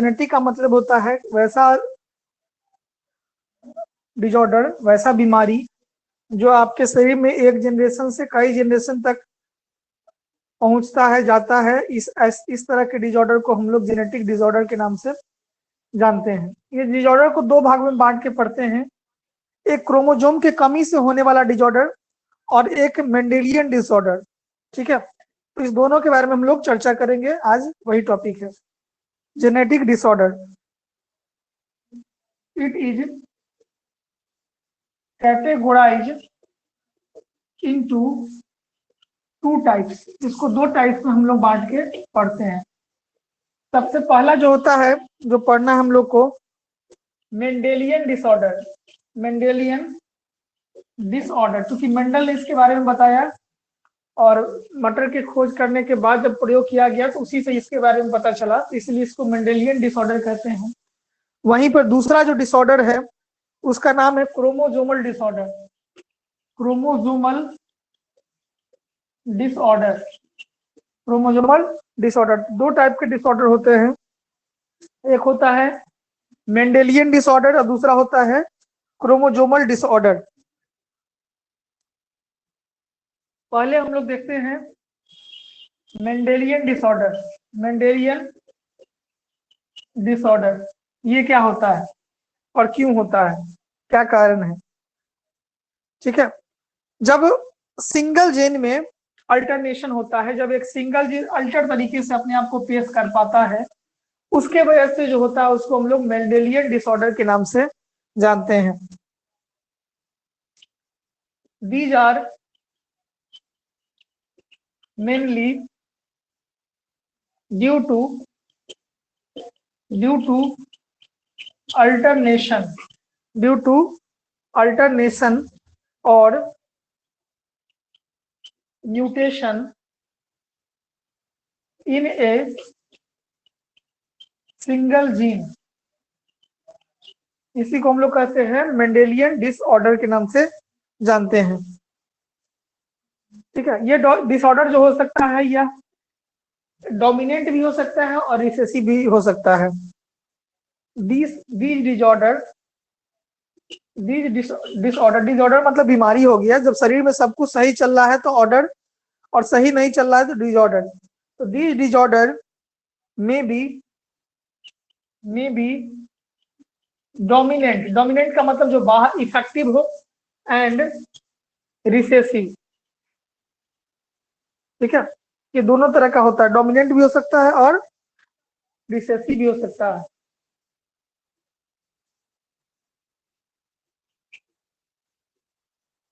Genetic का मतलब होता है वैसा डिजॉर्डर, वैसा बीमारी जो आपके शरीर में एक जनरेशन से कई जनरेशन तक पहुंचता है, जाता है। इस तरह के डिजॉर्डर को हम लोग जेनेटिक डिजॉर्डर के नाम से जानते हैं। ये डिजॉर्डर को दो भाग में बांट के पढ़ते हैं, एक क्रोमोजोम के कमी से होने वाला डिजॉर्डर और एक मेंडेलियन डिसऑर्डर। ठीक है, तो इस दोनों के बारे में हम लोग चर्चा करेंगे। आज वही टॉपिक है, genetic disorder. It is categorized into two types. इसको दो टाइप्स में हम लोग बांट के पढ़ते हैं। सबसे पहला जो होता है, जो पढ़ना हम लोग को, मेंडेलियन डिसऑर्डर। मेंडेलियन डिसऑर्डर, क्योंकि मेंडल ने इसके बारे में बताया और मटर के खोज करने के बाद जब प्रयोग किया गया तो उसी से इसके बारे में पता चला, इसलिए इसको मेंडेलियन डिसऑर्डर कहते हैं। वहीं पर दूसरा जो डिसऑर्डर है उसका नाम है chromosomal disorder. Chromosomal disorder, chromosomal disorder. दो टाइप के डिसऑर्डर होते हैं, एक होता है मेंडेलियन डिसऑर्डर और दूसरा होता है क्रोमोजोमल डिसऑर्डर। पहले हम लोग देखते हैं मेंडेलियन डिसऑर्डर। मेंडेलियन डिसऑर्डर ये क्या होता है और क्यों होता है, क्या कारण है। ठीक है, जब सिंगल जीन में अल्टरनेशन होता है, जब एक सिंगल जीन अल्टर तरीके से अपने आप को पेश कर पाता है, उसके वजह से जो होता है उसको हम लोग मेंडेलियन डिसऑर्डर के नाम से जानते हैं। These are mainly due to alternation और mutation in a single gene. इसी को हम लोग कहते हैं मेंडेलियन डिसऑर्डर के नाम से जानते हैं। ठीक है, ये डिसऑर्डर जो हो सकता है यह डोमिनेंट भी हो सकता है और रिसेसिव भी हो सकता है। डिसऑर्डर मतलब बीमारी हो गया, जब शरीर में सब कुछ सही चल रहा है तो ऑर्डर, और सही नहीं चल रहा है तो डिसऑर्डर। तो दिस डिसऑर्डर में बी डोमिनेंट का मतलब जो बाहर इफेक्टिव हो, एंड रिसेसिव। ठीक है, ये दोनों तरह का होता है, डोमिनेंट भी हो सकता है और रिसेसिव भी हो सकता है।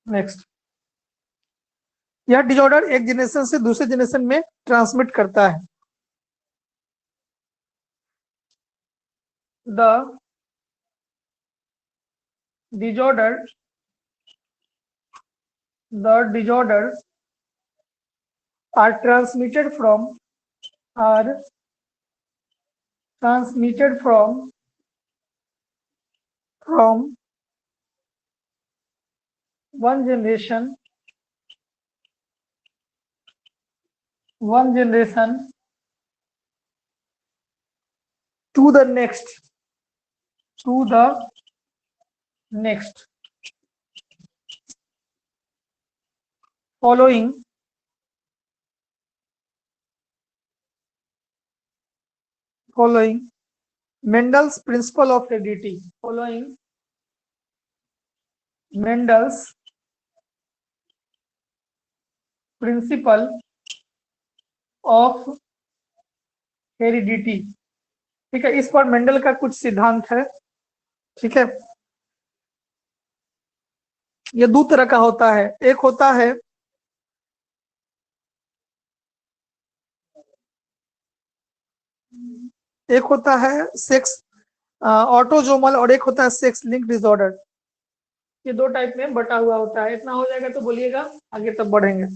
नेक्स्ट, यह डिसऑर्डर एक जनरेशन से दूसरे जनरेशन में ट्रांसमिट करता है। The disorder are transmitted from one generation to the next following Mendel's principle of heredity. Following Mendel's principle of heredity। ठीक है, इस पर मेंडल का कुछ सिद्धांत है। ठीक है, ये दो तरह का होता है, एक होता है सेक्स ऑटोजोमल और एक होता है सेक्स लिंक डिसऑर्डर। ये दो टाइप में बटा हुआ होता है। इतना हो जाएगा तो बोलिएगा, आगे तब बढ़ेंगे।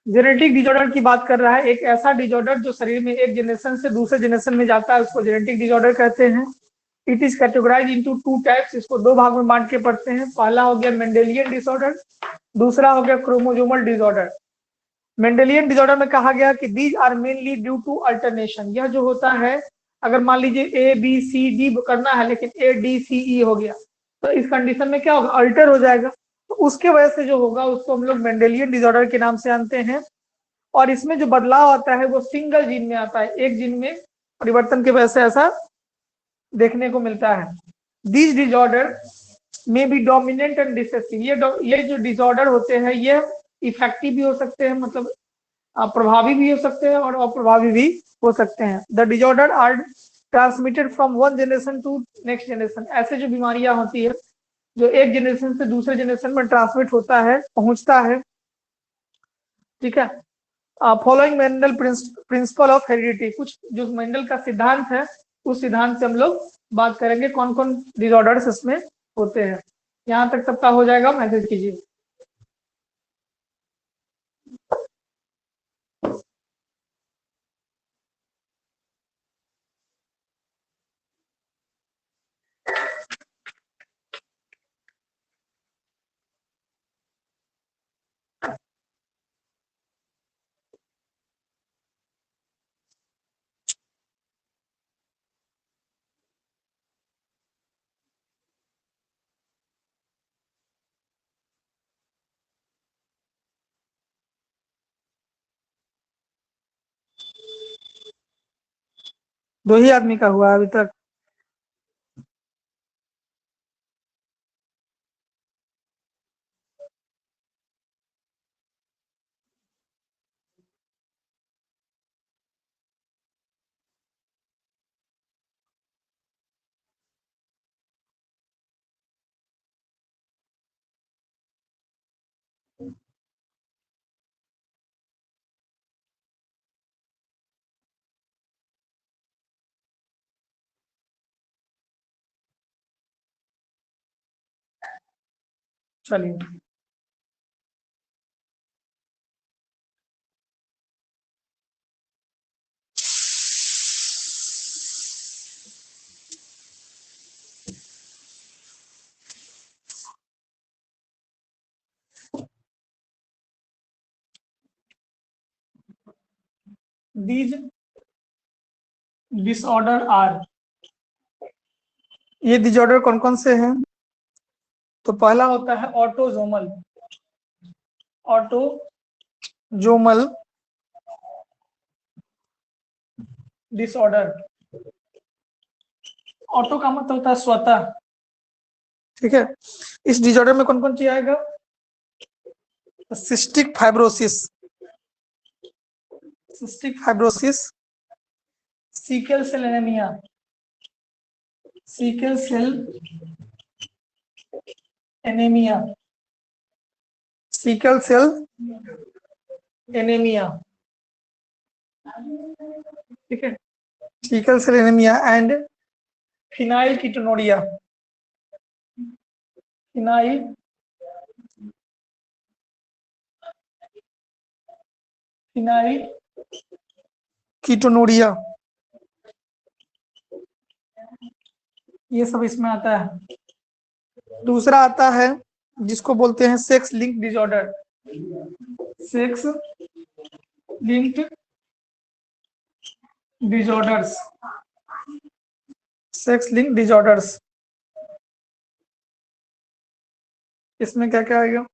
जेनेटिक डिसऑर्डर की बात कर रहा है, एक ऐसा डिसऑर्डर जो शरीर में एक जनरेशन से दूसरे जनरेशन में जाता है, उसको जेनेटिक डिसऑर्डर कहते हैं। It is categorize into two types. इसको दो भाग में बांट के पढ़ते हैं। पहला हो गया मेंडेलियन डिसऑर्डर, दूसरा हो गया क्रोमोजोमल डिसऑर्डर। मेंडेलियन डिसऑर्डर में कहा गया कि these are mainly due to alternation. यह जो होता है, अगर मान लीजिए ए बी सी डी करना है लेकिन ए डी सी ई हो गया, तो इस कंडीशन में क्या होगा, अल्टर हो जाएगा। तो उसके वजह से जो होगा उसको हम लोग मेंडेलियन डिसऑर्डर के नाम से जानते हैं। और इसमें जो बदलाव आता है वो सिंगल जीन में आता है, एक जीन में परिवर्तन की वजह से ऐसा देखने को मिलता है। दीज डिसऑर्डर में भी डोमिनेंट एंड रिसेसिव। ये जो डिसऑर्डर होते हैं ये इफेक्टिव भी हो सकते हैं, मतलब प्रभावी भी हो सकते हैं और अप्रभावी भी हो सकते हैं। The disorder are transmitted from one generation to next generation. ऐसे जो बीमारियां होती है जो एक जनरेशन से दूसरे जनरेशन में ट्रांसमिट होता है, पहुंचता है, ठीक है। Following Mendel principle of heredity, कुछ जो मेंडल का सिद्धांत है उस सिद्धांत से हम लोग बात करेंगे कौन कौन डिसऑर्डर्स इसमें होते हैं। यहाँ तक सबका हो जाएगा, मैसेज कीजिए। दो ही आदमी का हुआ अभी तक। चलिए, दीज डिसऑर्डर आर, ये डिसऑर्डर कौन कौन से हैं? तो पहला होता है ऑटोजोमल। Autosomal disorder. ऑटो का मतलब होता है स्वतः, ठीक है। इस डिसऑर्डर में कौन कौन चीज आएगा? Cystic fibrosis, sickle cell anaemia, sickle cell anaemia, sickle cell anaemia, ठीक है, sickle cell anaemia and phenylketonuria, phenylketonuria, ये सब इसमें आता है। दूसरा आता है जिसको बोलते हैं sex link disorder, sex linked disorders, sex link disorders. इसमें क्या क्या आएगा?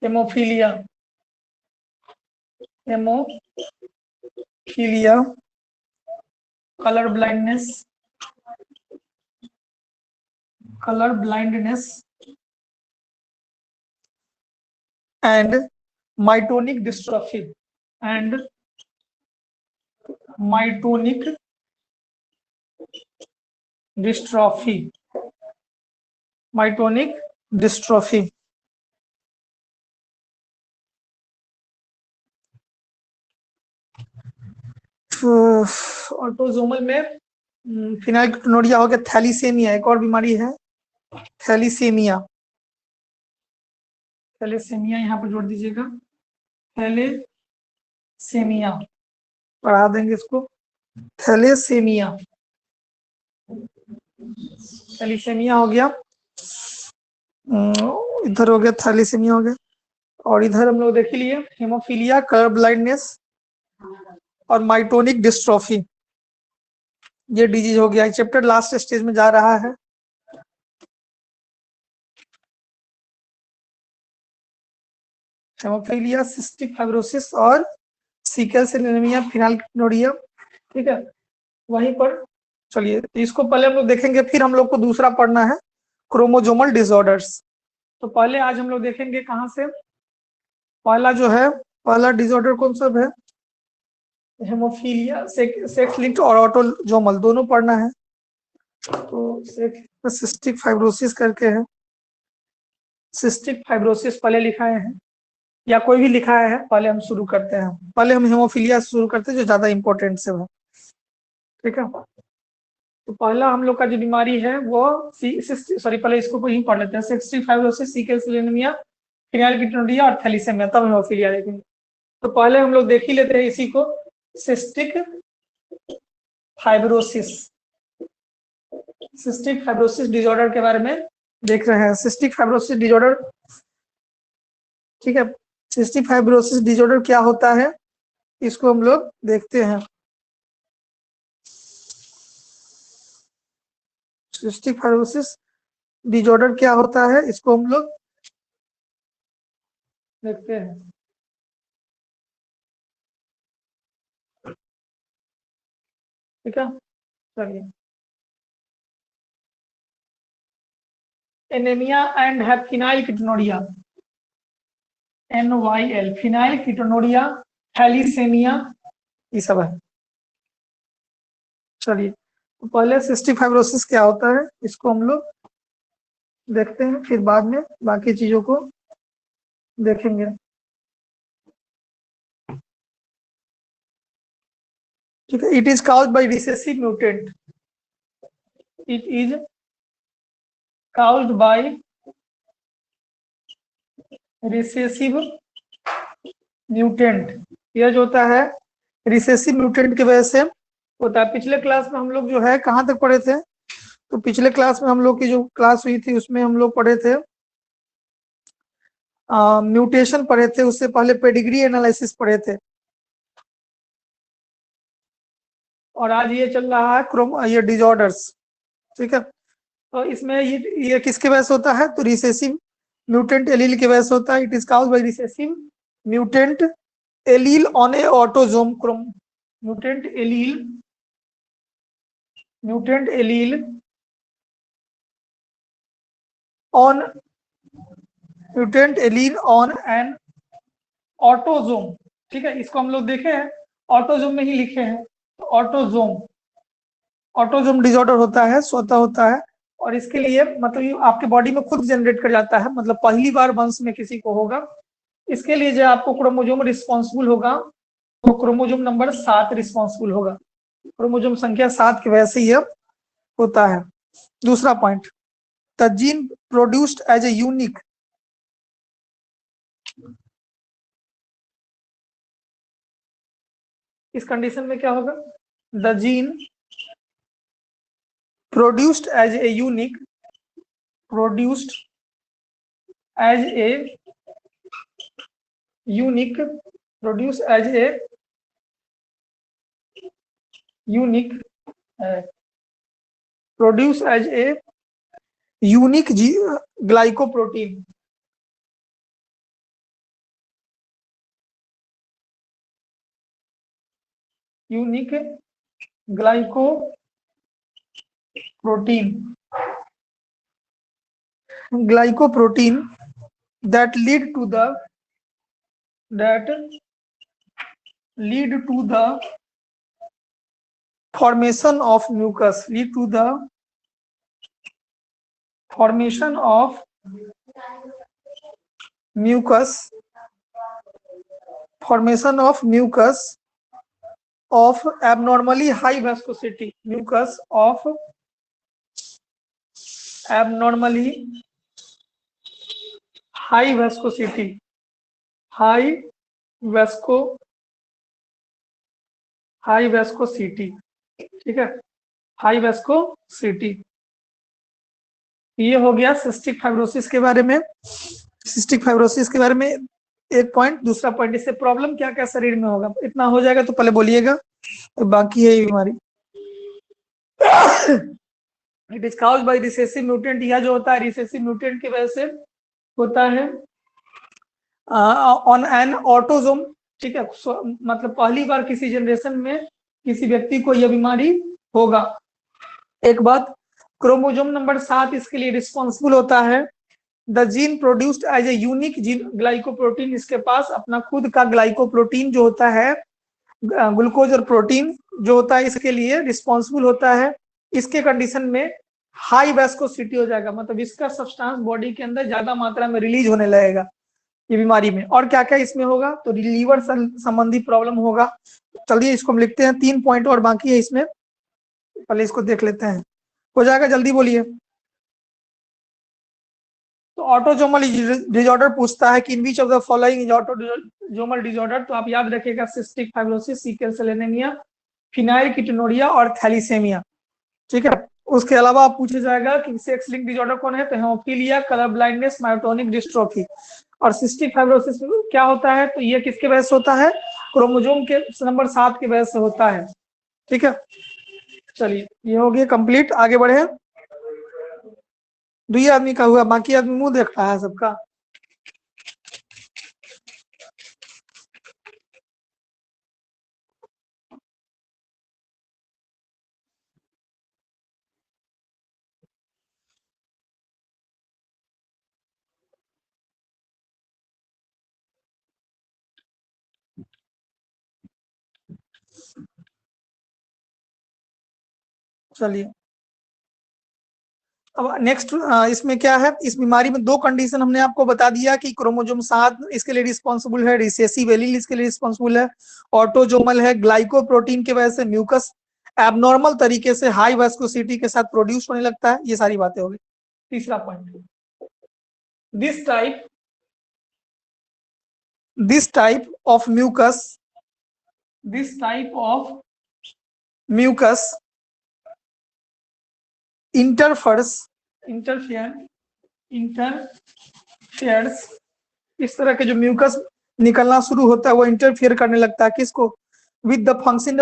Haemophilia, haemophilia, colour blindness, and myotonic dystrophy, myotonic dystrophy. Autosomal में फिनाइलकीटोनुरिया हो गया, थैलीसीमिया एक और बीमारी है, थैलीसीमिया यहाँ पर जोड़ दीजिएगा, थैलेसेमिया पढ़ा देंगे इसको, थैलेसेमिया हो गया, इधर हो गया थैलीसीमिया हो गया। और इधर हम लोग देख लिए हेमोफीलिया, कलर ब्लाइंडनेस और माइटोनिक डिस्ट्रॉफी, ये डिजीज हो गया। चैप्टर लास्ट स्टेज में जा रहा है। हेमोफीलिया, सिस्टिक फाइब्रोसिस और सीकल सेल एनीमिया, फिनाइल्केटोनुरिया, ठीक है। वहीं पर चलिए इसको पहले हम लोग देखेंगे, फिर हम लोग को दूसरा पढ़ना है क्रोमोजोमल डिसऑर्डर्स। तो पहले आज हम लोग देखेंगे कहां से, पहला जो है, पहला डिसऑर्डर कौन सा है, हेमोफीलिया, सेक्स लिंक्ड और ऑटोजोमल, दोनों पढ़ना है। तो सिस्टिक फाइब्रोसिस करके है, सिस्टिक फाइब्रोसिस पहले लिखाए हैं या कोई भी लिखा है, पहले हम शुरू करते हैं। पहले हम हेमोफीलिया से शुरू करते हैं जो ज्यादा इंपॉर्टेंट से है, ठीक है। तो पहला हम लोग का जो बीमारी है वो सॉरी पहले इसको ही पढ़ लेते हैं, cystic fibrosis, sickle cell anaemia, phenylketonuria और थैलीसीमिया, तब हेमोफीलिया देखेंगे। तो पहले हम लोग देख ही लेते हैं इसी को, cystic fibrosis, cystic fibrosis disorder के बारे में देख रहे हैं। सिस्टिक फाइब्रोसिस डिसऑर्डर, ठीक है, सिस्टिक फाइब्रोसिस डिसऑर्डर क्या होता है इसको हम लोग देखते हैं। सिस्टिक फाइब्रोसिस डिसऑर्डर क्या होता है इसको हम लोग देखते हैं। ठीक है, चलिए। एनीमिया एंड है फिनाइल्केटोनुरिया, NYL, फिनाइल्केटोनुरिया, थैलीसीमिया, ये सब है। चलिए तो पहले सिस्टिक फाइब्रोसिस क्या होता है इसको हम लोग देखते हैं, फिर बाद में बाकी चीजों को देखेंगे। ठीक है, it is caused bye recessive mutant, it is caused bye recessive mutant, यह जो होता है रिसेसिव म्यूटेंट की वजह से होता है। पिछले क्लास में हम लोग जो है कहाँ तक पढ़े थे, तो पिछले क्लास में हम लोग की जो क्लास हुई थी उसमें हम लोग पढ़े थे म्यूटेशन पढ़े थे, उससे पहले पेडिग्री एनालिसिस पढ़े थे, और आज ये चल रहा है ये डिसऑर्डर्स, ठीक है। तो इसमें ये किसके वजह से होता है, तो रिसेसिव म्यूटेंट एलील की वजह से होता है। It is caused bye recessive mutant allele on A autosome Chrome, mutant allele on mutant allele on an autosome, ठीक है। इसको हम लोग देखे हैं, ऑटोसोम में ही लिखे हैं, तो ऑटोसोम डिसऑर्डर होता है, स्वतः होता है, और इसके लिए मतलब ये आपके बॉडी में खुद जनरेट कर जाता है, मतलब पहली बार वंश में किसी को होगा। इसके लिए जो आपको क्रोमोसोम रिस्पॉन्सिबल होगा वो क्रोमोसोम नंबर 7 रिस्पॉन्सिबल होगा, क्रोमोसोम संख्या 7 की वजह से यह होता है। दूसरा point, the gene produced as a unique, इस कंडीशन में क्या होगा, द जीन produced as a unique, produced as a unique, produced as a unique, produced as a unique glycoprotein, unique glycoprotein that lead to the formation of mucus, lead to the formation of mucus, formation of mucus of abnormally high viscosity, mucus of abnormally high viscosity, high viscosity, ठीक है, high viscosity. ये हो गया cystic fibrosis के बारे में। Cystic fibrosis के बारे में एक पॉइंट। दूसरा पॉइंट, इससे प्रॉब्लम क्या क्या शरीर में होगा, इतना हो जाएगा तो पहले बोलिएगा, तो बाकी है ये बीमारी। It is caused bye recessive mutant, यह जो होता है रिसेसिव म्यूटेंट की वजह से होता है ऑन एन ऑटोजोम, ठीक है। मतलब पहली बार किसी जनरेशन में किसी व्यक्ति को यह बीमारी होगा। एक बात, क्रोमोजोम नंबर 7 इसके लिए रिस्पॉन्सिबल होता है। The gene produced as a unique gene glycoprotein, इसके पास अपना खुद का ग्लाइकोप्रोटीन जो होता है, ग्लूकोज और प्रोटीन जो होता है, इसके लिए रिस्पॉन्सिबल होता है। इसके कंडीशन में हाई वैस्कोसिटी हो जाएगा, मतलब इसका सब्सटेंस बॉडी के अंदर ज्यादा मात्रा में रिलीज होने लगेगा ये बीमारी में। और क्या क्या इसमें होगा, तो लीवर संबंधी प्रॉब्लम होगा। चलिए इसको हम लिखते हैं, 3 पॉइंट और बाकी है इसमें, पहले इसको देख लेते हैं। हो जाएगा, जल्दी बोलिए। तो ऑटोजोमल डिसऑर्डर पूछता है कि in which of the following is autosomal disorder, तो आप याद रखिएगा cystic fibrosis, sickle cell anaemia, phenylketonuria और थैलीसेमिया, ठीक है। उसके अलावा आप पूछे जाएगा कि सेक्स लिंक डिसऑर्डर कौन है, तो haemophilia, colour blindness, myotonic dystrophy. और सिस्टिक फाइब्रोसिस क्या होता है, तो ये किसके वजह से होता है, क्रोमोजोम के नंबर 7 की वजह से होता है, ठीक है। चलिए ये हो गया कंप्लीट, आगे बढ़े। दुई आदमी का हुआ, बाकी आदमी मुंह देख रहा है सबका। चलिए अब नेक्स्ट, इसमें क्या है, इस बीमारी में 2 कंडीशन हमने आपको बता दिया कि क्रोमोजोम 7 इसके लिए रिस्पॉन्सिबल है, रिसेसिव एलील इसके लिए रिस्पॉन्सिबल है, ऑटोजोमल है, ग्लाइकोप्रोटीन की वजह से म्यूकस एबनॉर्मल तरीके से हाई वास्कोसिटी के साथ प्रोड्यूस होने लगता है। ये सारी बातें हो गई। तीसरा point, this type of mucus interferes, इस तरह के जो म्यूकस निकलना शुरू होता है वो इंटरफियर करने लगता है किसको, विद द फंक्शनिंग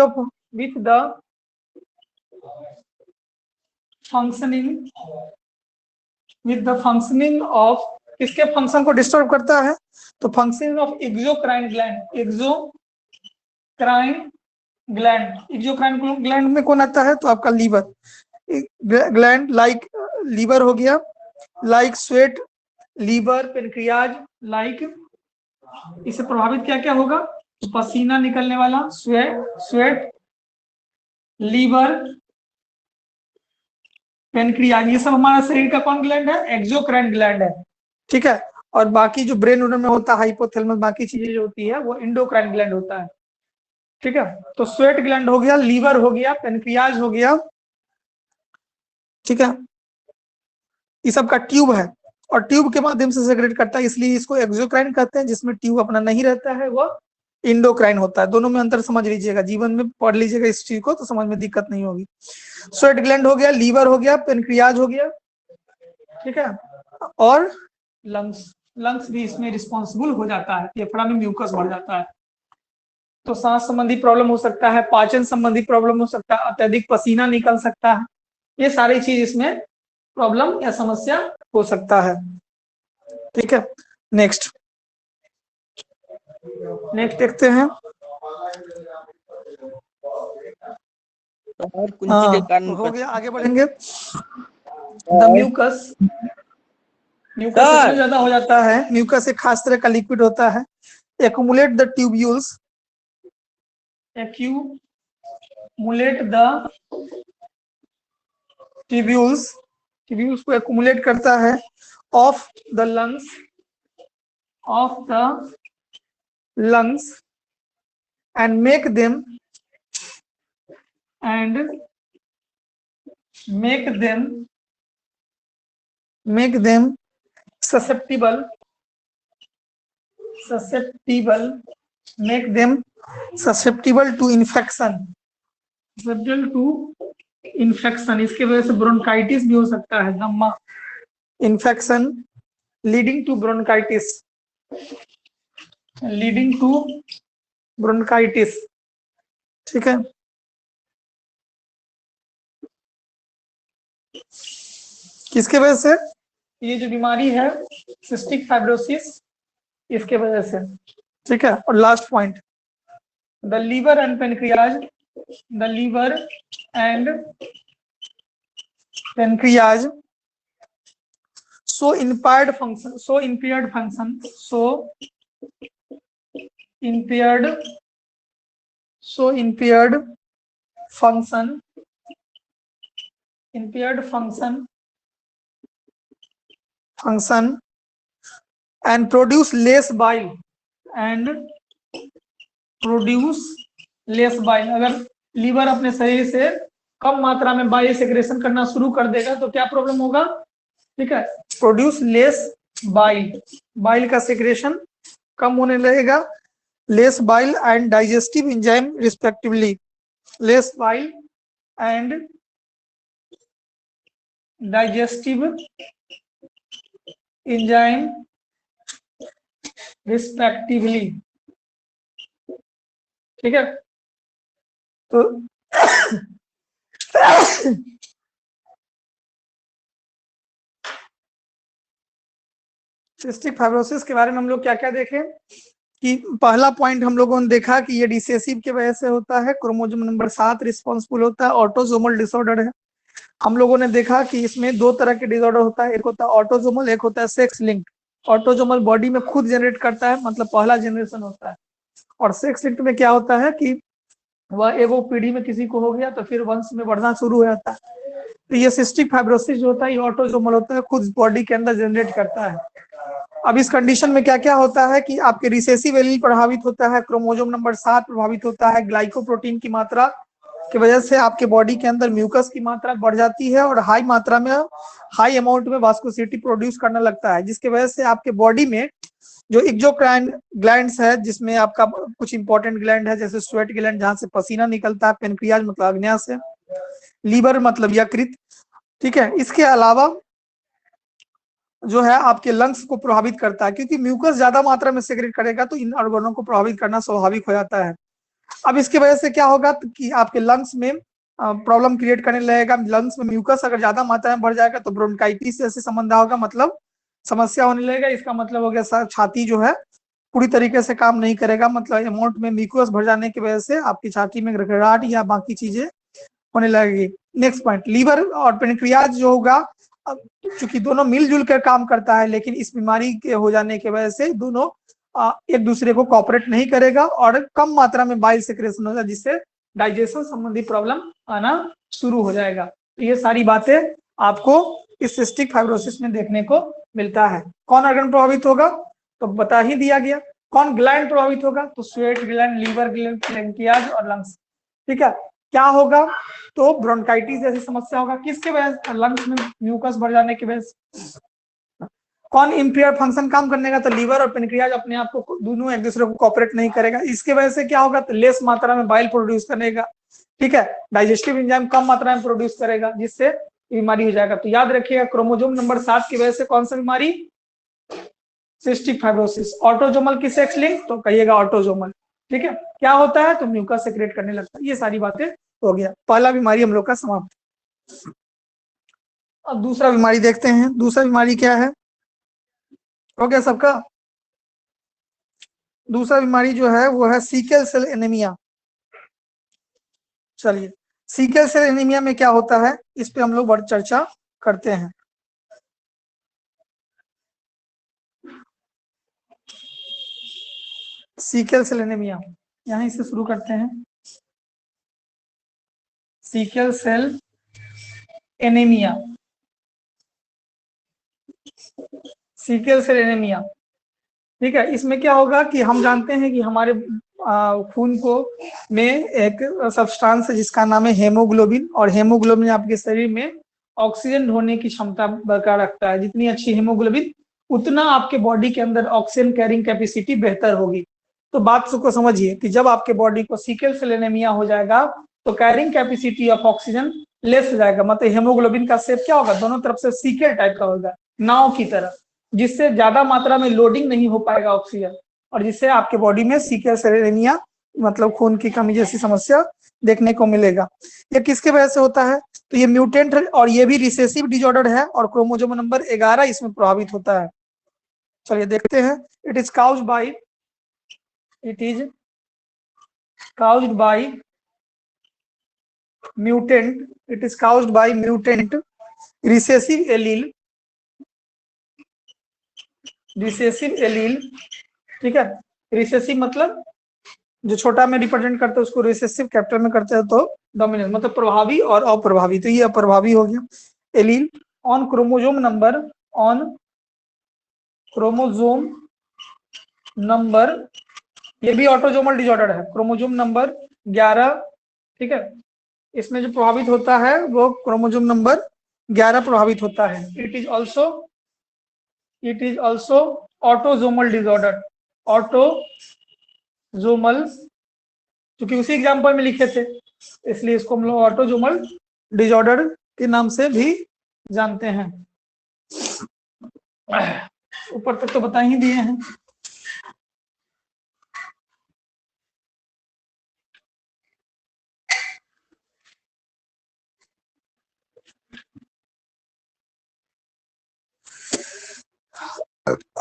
ऑफ, किसके फंक्शन को डिस्टर्ब करता है, तो फंक्शनिंग ऑफ एक्सोक्राइन ग्लैंड में कौन आता है, तो आपका लीवर ग्लैंड, लाइक लीवर हो गया, like sweat, liver, pancreas, like, इससे प्रभावित क्या क्या होगा, तो पसीना निकलने वाला स्वेट, लीवर, पेनक्रियाज, ये सब हमारा शरीर का कौन ग्लैंड है, एक्सोक्राइन ग्लैंड है, ठीक है। और बाकी जो ब्रेन में होता है हाइपोथैलेमस, बाकी चीजें जो होती है वो एंडोक्राइन ग्लैंड होता है, ठीक है। तो स्वेट ग्लैंड हो गया, लीवर हो गया, पेनक्रियाज हो गया, ठीक है। ये सब का ट्यूब है और ट्यूब के माध्यम से सेक्रेट करता है, इसलिए इसको एक्सोक्राइन कहते हैं। जिसमें ट्यूब अपना नहीं रहता है वो इंडोक्राइन होता है। दोनों में अंतर समझ लीजिएगा, जीवन में पढ़ लीजिएगा इस चीज को, तो समझ में दिक्कत नहीं होगी। स्वेट ग्लैंड हो गया, लीवर हो गया, पेनक्रियाज हो गया, ठीक है। और लंग्स भी इसमें रिस्पॉन्सिबल हो जाता है, फेफड़ा में म्यूकस बढ़ जाता है, तो सांस संबंधी प्रॉब्लम हो सकता है, पाचन संबंधी प्रॉब्लम हो सकता है, अत्यधिक पसीना निकल सकता है, ये सारी चीज इसमें प्रॉब्लम या समस्या हो सकता है, ठीक है। नेक्स्ट देखते हैं। हो गया, आगे बढ़ेंगे। द म्यूकस सबसे ज्यादा हो जाता है, म्यूकस एक खास तरह का लिक्विड होता है, एक्यूमुलेट द ट्यूब्यूल्स को एक्यूमुलेट करता है of the lungs and make them susceptible to infection, इसके वजह से ब्रोंकाइटिस भी हो सकता है, दम्मा, infection leading to bronchitis, leading to bronchitis. ठीक है, किसके वजह से? ये जो बीमारी है सिस्टिक फाइब्रोसिस, इसके वजह से। ठीक है, और last point, the liver and pancreas, the liver and pancreas so impaired function, so impaired function, so impaired function, impaired function and produce less bile and produce less bile। अगर liver अपने शरीर से कम मात्रा में बाइल सेक्रेशन करना शुरू कर देगा तो क्या प्रॉब्लम होगा? ठीक है, प्रोड्यूस लेस बाइल, बाइल का सेक्रेशन कम होने लगेगा, less bile and digestive enzyme respectively, less bile and digestive enzyme respectively. ठीक है, तो सिस्टिक फाइब्रोसिस के बारे में हम लोग क्या क्या देखें कि पहला पॉइंट हम लोगों ने देखा कि ये रिसेसिव की वजह से होता है, क्रोमोसोम नंबर 7 रिस्पॉन्सिबल होता है, ऑटोसोमल डिसऑर्डर है। हम लोगों ने देखा कि इसमें दो तरह के डिसऑर्डर होता है, एक होता है ऑटोसोमल, एक होता है सेक्स लिंक्ड। ऑटोसोमल बॉडी में खुद जनरेट करता है, मतलब पहला जनरेशन होता है, और सेक्स लिंक्ड में क्या होता है कि वह एगो पीढ़ी में किसी को हो गया तो फिर वंश में बढ़ना शुरू हो जाता है। तो ये सिस्टिक फाइब्रोसिस जो होता है ये ऑटोसोमल होता है, खुद बॉडी के अंदर जनरेट करता है। अब इस कंडीशन में क्या क्या होता है कि आपके रिसेसिव एलील प्रभावित होता है, क्रोमोसोम नंबर 7 प्रभावित होता है, ग्लाइकोप्रोटीन की मात्रा की वजह से आपके बॉडी के अंदर म्यूकस की मात्रा बढ़ जाती है और हाई मात्रा में, हाई अमाउंट में वास्कुसिटी प्रोड्यूस करने लगता है, जिसकी वजह से आपके बॉडी में जो एक्सोक्राइन ग्लैंड्स है, जिसमें आपका कुछ इंपॉर्टेंट ग्लैंड है जैसे स्वेट ग्लैंड जहां से पसीना निकलता है, पेनक्रियाज मतलब अग्न्याशय से, लीवर मतलब यकृत। ठीक है, इसके अलावा जो है आपके लंग्स को प्रभावित करता है, क्योंकि म्यूकस ज्यादा मात्रा में सेक्रेट करेगा तो इन ऑर्गनों को प्रभावित करना स्वाभाविक हो जाता है। अब इसकी वजह से क्या होगा कि आपके लंग्स में प्रॉब्लम क्रिएट करने लगेगा, लंग्स में म्यूकस अगर ज्यादा मात्रा में बढ़ जाएगा तो ब्रोंकाइटिस से संबंध होगा, मतलब समस्या होने लगेगा। इसका मतलब हो गया छाती जो है पूरी तरीके से काम नहीं करेगा, मतलब अमाउंट में म्यूकस भर जाने की वजह से आपकी छाती में घबराहट या बाकी चीजें होने लगेगी। नेक्स्ट पॉइंट, लीवर और पेनक्रियाज जो होगा, चूंकि दोनों मिलजुल कर काम करता है, लेकिन इस बीमारी के हो जाने की वजह से दोनों एक दूसरे को कोऑपरेट नहीं करेगा और कम मात्रा में बाइल सेक्रेशन होगा, जिससे डाइजेशन संबंधी प्रॉब्लम आना शुरू हो जाएगा। तो ये सारी बातें आपको इस सिस्टिक फाइब्रोसिस में देखने को मिलता है। कौन ऑर्गन प्रभावित होगा तो बता ही दिया गया। कौन ग्लैंड प्रभावित होगा तो sweat gland, liver gland, pancreas और लंग्स। ठीक है, क्या होगा तो ब्रोंकाइटिस जैसी समस्या होगा, किसके वजह से? लंग्स में म्यूकस भर जाने की वजह से। कौन इंपेयर फंक्शन काम करने का तो लीवर और पेनक्रियाज अपने आप को दोनों एक दूसरे को कोऑपरेट नहीं करेगा, इसके वजह से क्या होगा तो लेस मात्रा में बाइल प्रोड्यूस करेगा। ठीक है, डाइजेस्टिव एंजाइम कम मात्रा में प्रोड्यूस करेगा, जिससे बीमारी हो जाएगा। तो याद रखिएगा क्रोमोसोम नंबर 7 की वजह से कौन सा बीमारी? Cystic fibrosis. ऑटोसोमल की सेक्स लिंक तो कहिएगा ऑटोसोमल। ठीक है, क्या होता है तो म्यूकस सेक्रेट करने लगता है। ये सारी बातें हो गया, पहला बीमारी हम लोग का समाप्त। अब दूसरा बीमारी देखते हैं। दूसरा बीमारी क्या है? हो गया सबका? दूसरा बीमारी जो है वो है सीकल सेल एनीमिया। चलिए, सीकल सेल एनीमिया में क्या होता है इस पे हम लोग बड़ी चर्चा करते हैं। सीकल सेल एनीमिया यहीं से शुरू करते हैं। Sickle cell anaemia, sickle cell anaemia. ठीक है, इसमें क्या होगा कि हम जानते हैं कि हमारे खून को में एक सब्सटेंस है जिसका नाम है हेमोग्लोबिन, और हेमोग्लोबिन आपके शरीर में ऑक्सीजन ढोने की क्षमता बरकरार रखता है। जितनी अच्छी हेमोग्लोबिन उतना आपके बॉडी के अंदर ऑक्सीजन कैरिंग कैपेसिटी बेहतर होगी। तो बात को समझिए कि जब आपके बॉडी को सीकल सेल एनीमिया हो जाएगा तो carrying capacity of oxygen less हो जाएगा, मतलब हेमोग्लोबिन का शेप क्या होगा, दोनों तरफ से सीकल टाइप का होगा, नाव की तरह, जिससे ज्यादा मात्रा में लोडिंग नहीं हो पाएगा ऑक्सीजन। और जिससे आपके बॉडी में सिकल सेल एनीमिया मतलब खून की कमी जैसी समस्या देखने को मिलेगा। ये किसके वजह से होता है? तो ये म्यूटेंट और ये भी रिसेसिव डिजॉर्डर है और क्रोमोसोम नंबर 11 इसमें प्रभावित होता है। चलिए देखते हैं। It is caused bye mutant recessive allele. ठीक है, रिसेसिव मतलब जो छोटा में रिप्रेजेंट करते हैं उसको रिसेसिव, कैपिटल में करते हैं तो डोमिनेंट, मतलब प्रभावी और अप्रभावी। तो ये अप्रभावी हो गया एलील ऑन क्रोमोसोम नंबर, ये भी ऑटोजोमल डिसऑर्डर है, क्रोमोसोम नंबर 11। ठीक है, इसमें जो प्रभावित होता है वो क्रोमोसोम नंबर 11 प्रभावित होता है। It is also autosomal disorder, autosomal, क्योंकि उसी एग्जाम्पल में लिखे थे इसलिए इसको हम लोग ऑटोजोमल डिसऑर्डर के नाम से भी जानते हैं। ऊपर तक तो बता ही दिए हैं।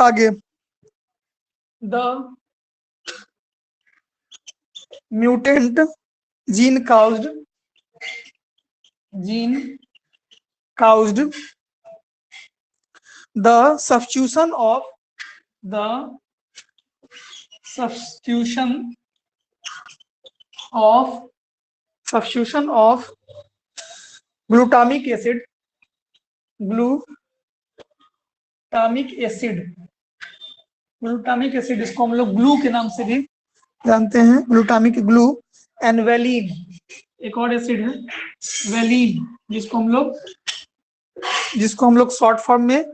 आगे, the mutant gene caused the substitution of glutamic acid इसको हम लोग ग्लू के नाम से भी जानते हैं, ग्लूटामिक ग्लू एंड वेलिन, एक और एसिड है वेलिन, जिसको हम लोग शॉर्ट फॉर्म में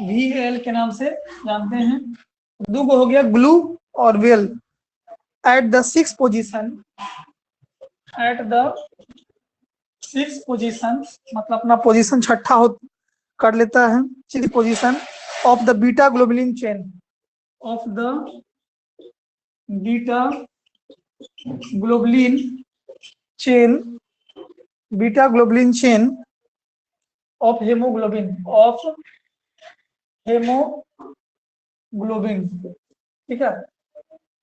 VAL के नाम से जानते हैं। दो हो गया ग्लू और well. At the six position मतलब अपना पोजीशन छठा हो कर लेता है, six position of the beta globulin chain beta globulin chain of haemoglobin ठीक है,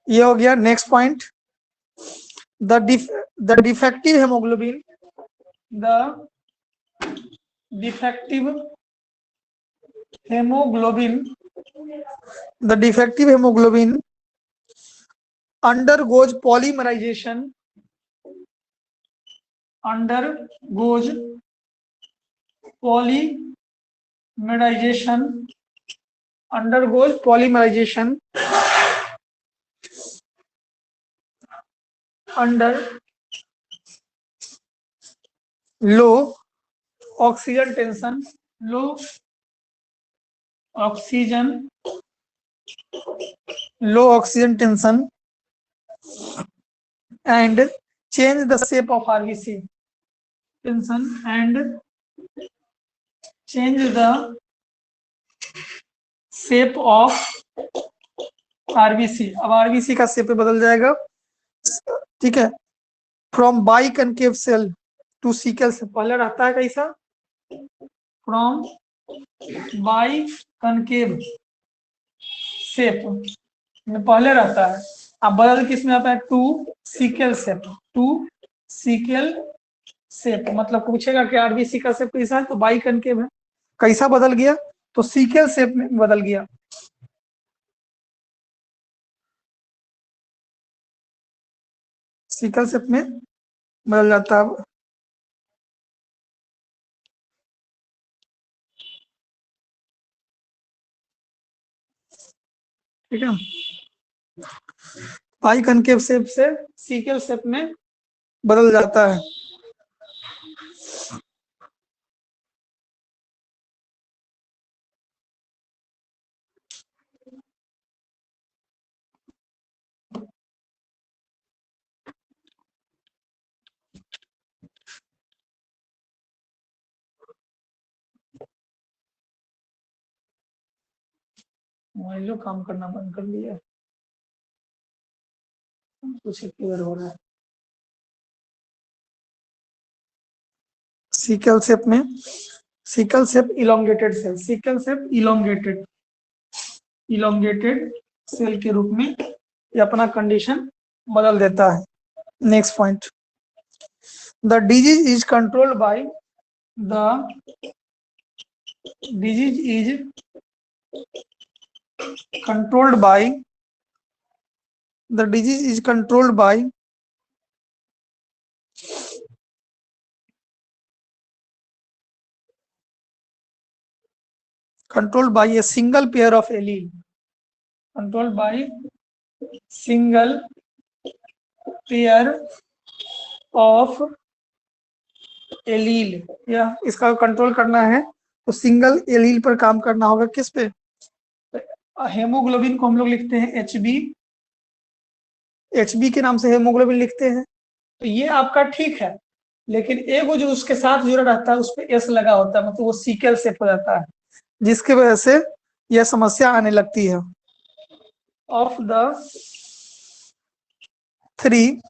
ये हो गया। Next point, the defective haemoglobin undergoes polymerization under low oxygen tension and change the shape of RBC अब RBC का शेप बदल जाएगा। ठीक है, from biconcave cell to sickle cell, पहले रहता है कैसा, फ्रॉम बाइकनकेव शेप में पहले रहता है, अब बदल किस में आता है, टू सिकल शेप। मतलब पूछेगा कि आरबीसी का शेप कैसा है, तो बाइकनकेव है। कैसा बदल गया, तो सिकल शेप में बदल गया। सिकल शेप में बदल जाता है। ठीक है, बाइकनकेव शेप से सिकल शेप में बदल जाता है। मोबाइल काम करना बंद कर दिया। कुछ क्लियर हो रहा है। सिकल शेप में, sickle shape elongated cell, sickle shape elongated cell के रूप में ये अपना कंडीशन बदल देता है। Next point, the disease is controlled by the disease is controlled by the disease is controlled by a single pair of allele, controlled by single pair of allele, या इसका कंट्रोल करना है तो सिंगल एलील पर काम करना होगा। किस पे? हेमोग्लोबिन को हम लोग लिखते हैं एचबी, एचबी के नाम से हेमोग्लोबिन लिखते हैं। तो ये आपका ठीक है, लेकिन एक जो उसके साथ जुड़ा रहता है उस पर एस लगा होता है, मतलब वो सीकल शेप हो जाता है, जिसकी वजह से यह समस्या आने लगती है। Of the 3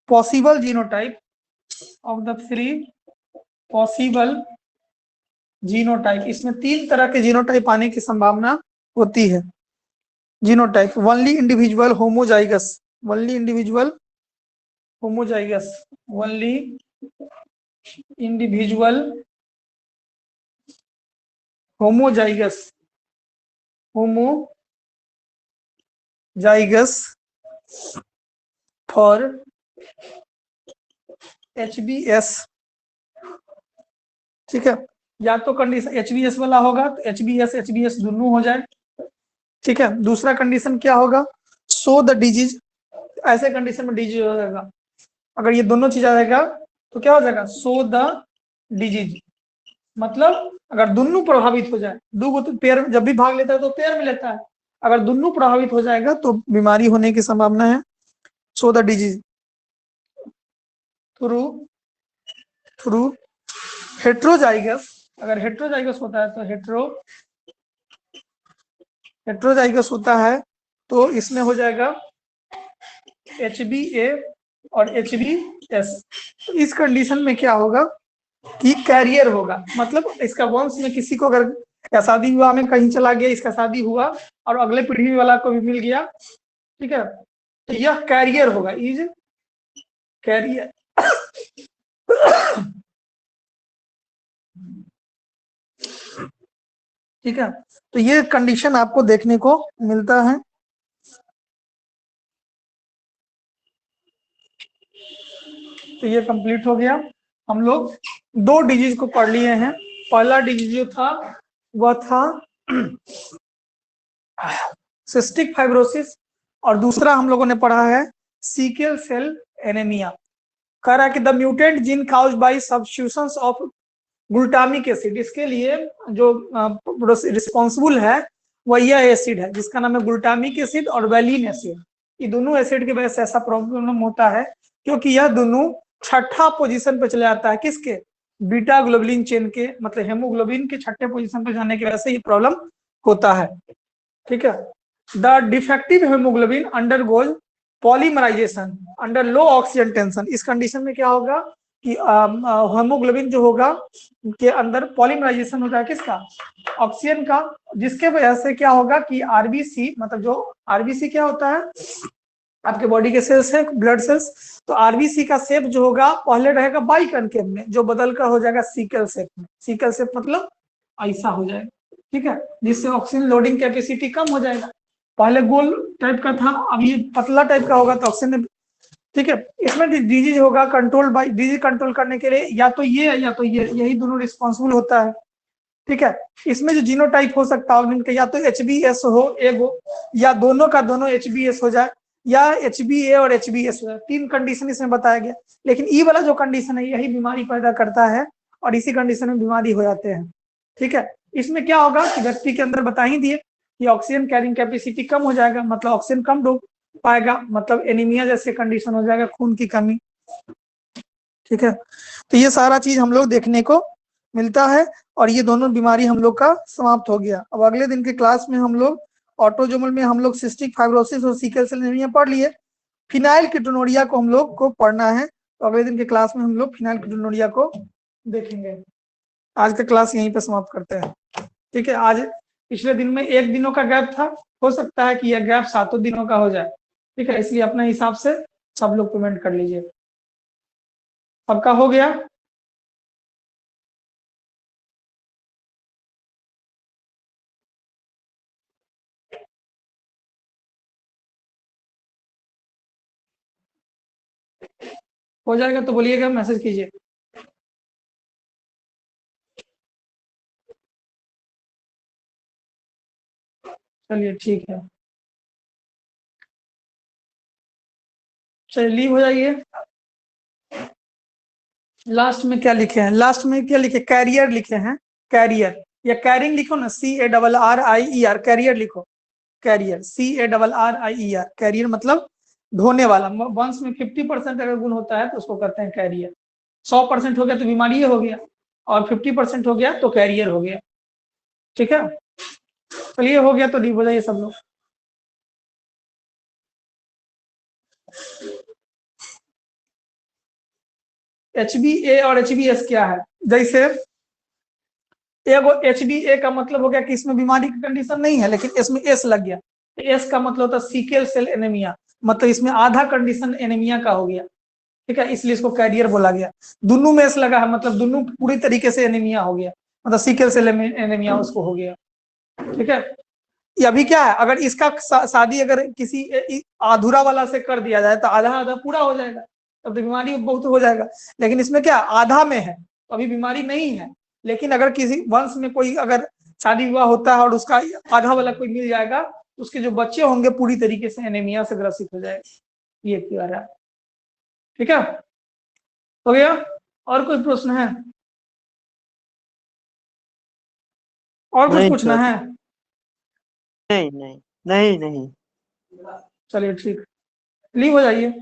possible genotype, of the 3 possible genotype, इसमें 3 तरह के जीनोटाइप आने की संभावना होती है। Genotype, only individual homozygous, only individual homozygous, only individual homozygous, homozygous for HbS, ठीक है। या तो कंडीशन HbS वाला होगा तो HbS दोनों हो जाए, ठीक है। दूसरा कंडीशन क्या होगा? सो द डिजीज, ऐसे कंडीशन में डिजीज हो जाएगा। अगर ये दोनों चीज आ जाएगा तो क्या हो जाएगा? सो द डिजीज, मतलब अगर दोनों प्रभावित हो जाए, दो तो पेयर जब भी भाग लेता है तो पेयर में लेता है, अगर दोनों प्रभावित हो जाएगा तो बीमारी होने की संभावना है। So the disease through heterozygous, अगर हेट्रोजाइगस होता है तो हेट्रोजाइगस होता है तो इसमें हो जाएगा HbA और HbS। तो इस कंडीशन में क्या होगा कि कैरियर होगा, मतलब इसका वंश में किसी को अगर शादी विवाह में कहीं चला गया, इसका शादी हुआ और अगले पीढ़ी वाला को भी मिल गया, ठीक है, तो यह कैरियर होगा, इज कैरियर। ठीक है, तो ये कंडीशन आपको देखने को मिलता है। तो ये कंप्लीट हो गया। हम लोग 2 डिजीज को पढ़ लिए हैं। पहला डिजीज जो था वह था सिस्टिक फाइब्रोसिस, और दूसरा हम लोगों ने पढ़ा है सिकल सेल एनीमिया। कह रहा है कि the mutant gene caused bye substitutions of glutamic acid, इसके लिए जो रिस्पॉन्सिबल है वह यह एसिड है जिसका नाम है ग्लूटामिक एसिड और वैलिन एसिड। ये दोनों एसिड की वजह से ऐसा प्रॉब्लम होता है क्योंकि यह दोनों छठा पोजीशन पे चले जाता है, किसके? बीटा ग्लोबुलिन चेन के, मतलब हेमोग्लोबिन के छठे पोजीशन पे जाने की वजह से ये प्रॉब्लम होता है। ठीक है, the defective haemoglobin undergoes polymerisation under low oxygen tension. इस कंडीशन में क्या होगा कि हेमोग्लोबिन जो होगा के अंदर पॉलीमराइजेशन होता है, किसका? ऑक्सीजन का, जिसके वजह से क्या होगा कि आरबीसी, मतलब जो आरबीसी क्या होता है? आपके बॉडी के सेल्स है, ब्लड सेल्स। तो आरबीसी का शेप जो होगा पहले रहेगा बाई कनकेव में, जो बदल कर हो जाएगा सिकल शेप में। सिकल शेप मतलब ऐसा हो जाएगा, ठीक है, जिससे ऑक्सीजन लोडिंग कैपेसिटी कम हो जाएगा। पहले गोल टाइप का था, अब ये पतला टाइप का होगा तो ऑक्सीजन, ठीक है। इसमें डिजीज होगा कंट्रोल बाय, डिजीज कंट्रोल करने के लिए या तो ये है या तो ये, यही दोनों रिस्पॉन्सिबल होता है, ठीक है। इसमें जो जीनोटाइप हो सकता है या तो HbS हो एगो, या दोनों का दोनों HbS हो जाए, या HbA और HbS हो जाए। 3 कंडीशन इसमें बताया गया, लेकिन ई वाला जो कंडीशन है यही बीमारी पैदा करता है और इसी कंडीशन में बीमारी हो जाते हैं, ठीक है। इसमें क्या होगा कि व्यक्ति के अंदर बता ही दिए कि ऑक्सीजन कैरिंग कैपेसिटी कम हो जाएगा, मतलब ऑक्सीजन कम डोप पाएगा, मतलब एनीमिया जैसे कंडीशन हो जाएगा, खून की कमी, ठीक है। तो ये सारा चीज हम लोग देखने को मिलता है और ये दोनों बीमारी हम लोग का समाप्त हो गया। अब अगले दिन के क्लास में हम लोग ऑटोजोमल में हम लोग सिस्टिक फाइब्रोसिस और सिकल सेल एनीमिया पढ़ लिए। फिनाइलकीटोनुरिया को हम लोग को पढ़ना है, तो अगले दिन के क्लास में हम लोग फिनाइलकीटोनुरिया को देखेंगे। आज का क्लास यहीं पे समाप्त करते हैं, ठीक है। आज पिछले दिन में 1 दिनों का गैप था, हो सकता है कि यह गैप 7 दिनों का हो जाए, ठीक है, इसलिए अपने हिसाब से सब लोग पेमेंट कर लीजिए। सबका हो गया? हो जाएगा तो बोलिएगा, मैसेज कीजिए। चलिए ठीक है, चलिए लीव हो जाइए। लास्ट में क्या लिखे हैं? लास्ट में क्या लिखे? कैरियर लिखे हैं, कैरियर या कैरिंग लिखो ना, CARRIER, कैरियर लिखो, कैरियर CARRIER, कैरियर मतलब ढोने वाला। वंश में 50% अगर गुण होता है तो उसको कहते हैं कैरियर। 100% हो गया तो बीमारी हो गया, और 50% हो गया तो कैरियर हो गया, ठीक है। चलिए हो गया तो लीव हो जाइए सब लोग। HbA और HbS क्या है? जैसे एगो HbA का मतलब हो गया कि इसमें बीमारी की कंडीशन नहीं है, लेकिन इसमें S लग गया, S का मतलब होता है सीकेल सेल एनीमिया, मतलब इसमें आधा कंडीशन एनीमिया का हो गया, ठीक है, इसलिए इसको कैरियर बोला गया। दोनों में S लगा है, मतलब दोनों पूरी तरीके से एनीमिया हो गया, मतलब सीकेल सेल एनीमिया उसको हो गया, ठीक है। ये अभी क्या है, अगर इसका शादी अगर किसी अधूरा वाला से कर दिया जाए तो आधा आधा पूरा हो जाएगा, तब तो बीमारी बहुत हो जाएगा। लेकिन इसमें क्या आधा में है तो अभी बीमारी नहीं है, लेकिन अगर किसी वंश में कोई अगर शादी विवाह होता है और उसका आधा वाला कोई मिल जाएगा तो उसके जो बच्चे होंगे पूरी तरीके से एनीमिया से ग्रसित हो जाएगा। ये क्या रहा, ठीक है, हो गया। और कोई प्रश्न है? और कुछ नहीं पूछना सर, है? नहीं नहीं नहीं नहीं। चलिए ठीक, लीव हो जाइए।